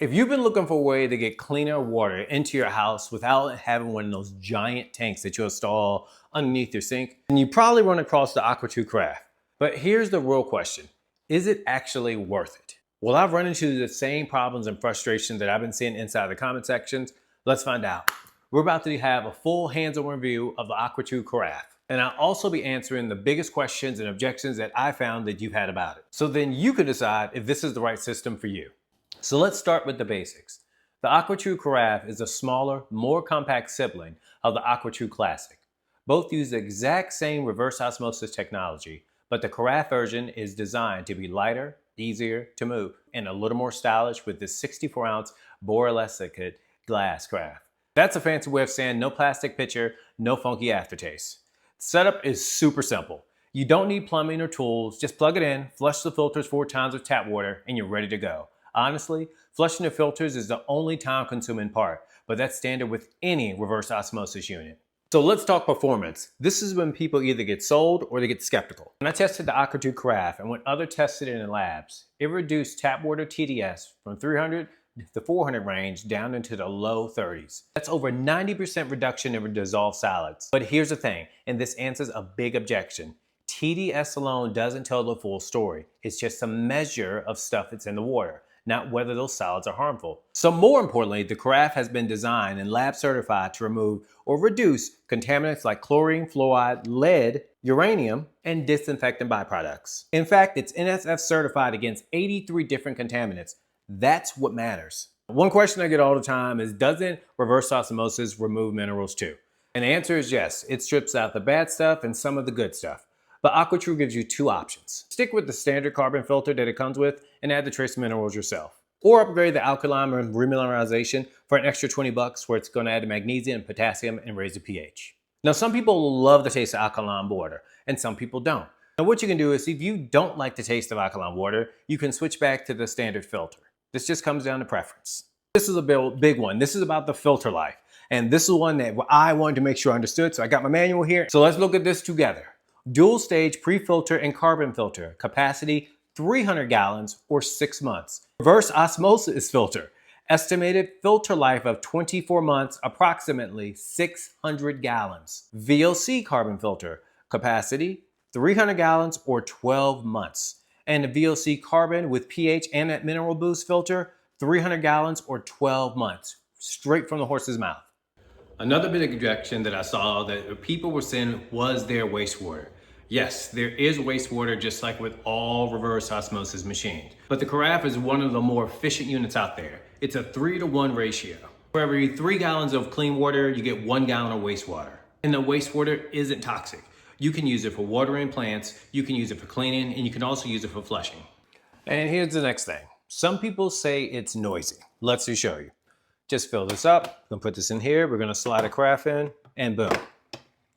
If you've been looking for a way to get cleaner water into your house without having one of those giant tanks that you install underneath your sink, then you probably run across the AquaTru Carafe. But here's the real question. Is it actually worth it? Well, I've run into the same problems and frustrations that I've been seeing inside the comment sections. Let's find out. We're about to have a full hands-on review of the AquaTru Carafe. And I'll also be answering the biggest questions and objections that I found that you've had about it. So then you can decide if this is the right system for you. So let's start with the basics. The AquaTru Carafe is a smaller, more compact sibling of the AquaTru Classic. Both use the exact same reverse osmosis technology, but the Carafe version is designed to be lighter, easier to move, and a little more stylish with this 64-ounce borosilicate glass carafe. That's a fancy way of saying no plastic pitcher, no funky aftertaste. The setup is super simple. You don't need plumbing or tools, just plug it in, flush the filters 4 times with tap water, and you're ready to go. Honestly, flushing the filters is the only time-consuming part, but that's standard with any reverse osmosis unit. So let's talk performance. This is when people either get sold or they get skeptical. When I tested the AquaTru Carafe and when others tested it in labs, it reduced tap water TDS from 300 to 400 range down into the low 30s. That's over 90% reduction in dissolved solids. But here's the thing, and this answers a big objection. TDS alone doesn't tell the full story. It's just a measure of stuff that's in the water, not whether those solids are harmful. So more importantly, the Carafe has been designed and lab certified to remove or reduce contaminants like chlorine, fluoride, lead, uranium, and disinfectant byproducts. In fact, it's NSF certified against 83 different contaminants. That's what matters. One question I get all the time is, doesn't reverse osmosis remove minerals too? And the answer is yes. It strips out the bad stuff and some of the good stuff. But AquaTru gives you 2 options. Stick with the standard carbon filter that it comes with and add the trace minerals yourself. Or upgrade the alkaline remineralization for an extra 20 bucks where it's going to add the magnesium, potassium, and raise the pH. Now, some people love the taste of alkaline water and some people don't. Now, what you can do is if you don't like the taste of alkaline water, you can switch back to the standard filter. This just comes down to preference. This is a big one. This is about the filter life. And this is one that I wanted to make sure I understood. So I got my manual here. So let's look at this together. Dual stage pre-filter and carbon filter, capacity 300 gallons or 6 months. Reverse osmosis filter, estimated filter life of 24 months, approximately 600 gallons. VOC carbon filter, capacity 300 gallons or 12 months. And the VOC carbon with pH and that mineral boost filter, 300 gallons or 12 months, straight from the horse's mouth. Another big objection that I saw that people were saying was their wastewater. Yes, there is wastewater just like with all reverse osmosis machines. But the Carafe is one of the more efficient units out there. It's a 3-to-1 ratio. For every 3 gallons of clean water, you get 1 gallon of wastewater. And the wastewater isn't toxic. You can use it for watering plants, you can use it for cleaning, and you can also use it for flushing. And here's the next thing. Some people say it's noisy. Let's just show you. Just fill this up. I'm gonna put this in here. We're gonna slide a Carafe in and boom.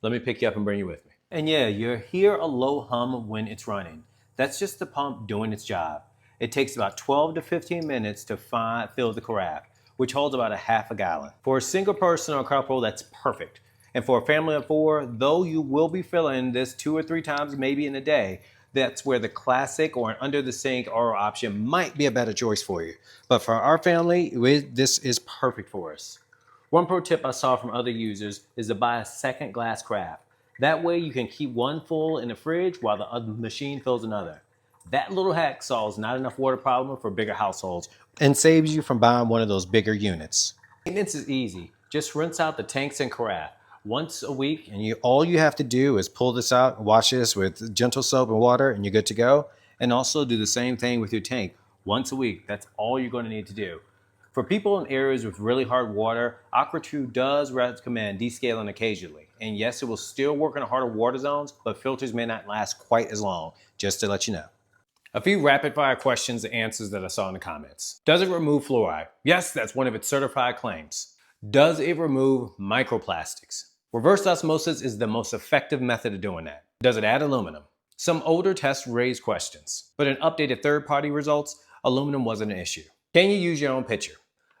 Let me pick you up and bring you with me. And yeah, you'll hear a low hum when it's running. That's just the pump doing its job. It takes about 12 to 15 minutes to fill the Carafe, which holds about a half a gallon. For a single person or couple, that's perfect. And for a family of 4, though you will be filling this 2 or 3 times maybe in a day, that's where the classic or an under the sink RO option might be a better choice for you. But for our family, this is perfect for us. One pro tip I saw from other users is to buy a second glass Carafe. That way you can keep one full in the fridge while the other machine fills another. That little hack solves not enough water problem for bigger households and saves you from buying one of those bigger units. Maintenance is easy. Just rinse out the tanks and Carafe once a week, and all you have to do is pull this out, wash this with gentle soap and water, and you're good to go. And also do the same thing with your tank once a week. That's all you're going to need to do. For people in areas with really hard water, AquaTru does recommend descaling occasionally. And yes, it will still work in the harder water zones, but filters may not last quite as long, just to let you know. A few rapid fire questions and answers that I saw in the comments. Does it remove fluoride? Yes, that's one of its certified claims. Does it remove microplastics? Reverse osmosis is the most effective method of doing that. Does it add aluminum? Some older tests raised questions, but in updated third-party results, aluminum wasn't an issue. Can you use your own pitcher?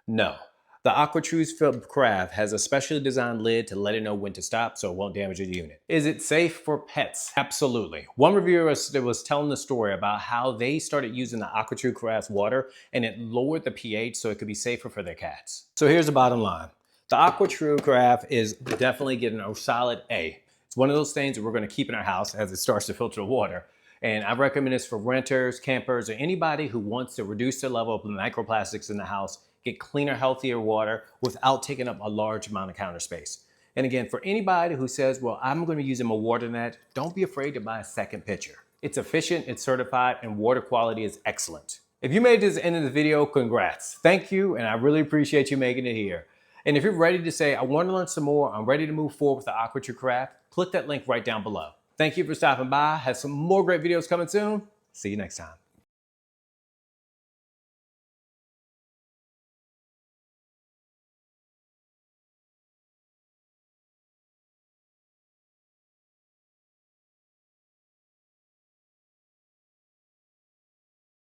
No. The AquaTru Carafe has a specially designed lid to let it know when to stop so it won't damage the unit. Is it safe for pets? Absolutely. One reviewer was telling the story about how they started using the AquaTru Carafe water and it lowered the pH so it could be safer for their cats. So here's the bottom line. The AquaTru Carafe is definitely getting a solid A. It's one of those things that we're going to keep in our house as it starts to filter the water. And I recommend this for renters, campers, or anybody who wants to reduce the level of microplastics in the house, get cleaner, healthier water without taking up a large amount of counter space. And again, for anybody who says, well, I'm going to use more water than that, don't be afraid to buy a second pitcher. It's efficient, it's certified, and water quality is excellent. If you made it to the end of the video, congrats. Thank you, and I really appreciate you making it here. And if you're ready to say, I want to learn some more, I'm ready to move forward with the AquaTru Carafe, click that link right down below. Thank you for stopping by. Have some more great videos coming soon. See you next time.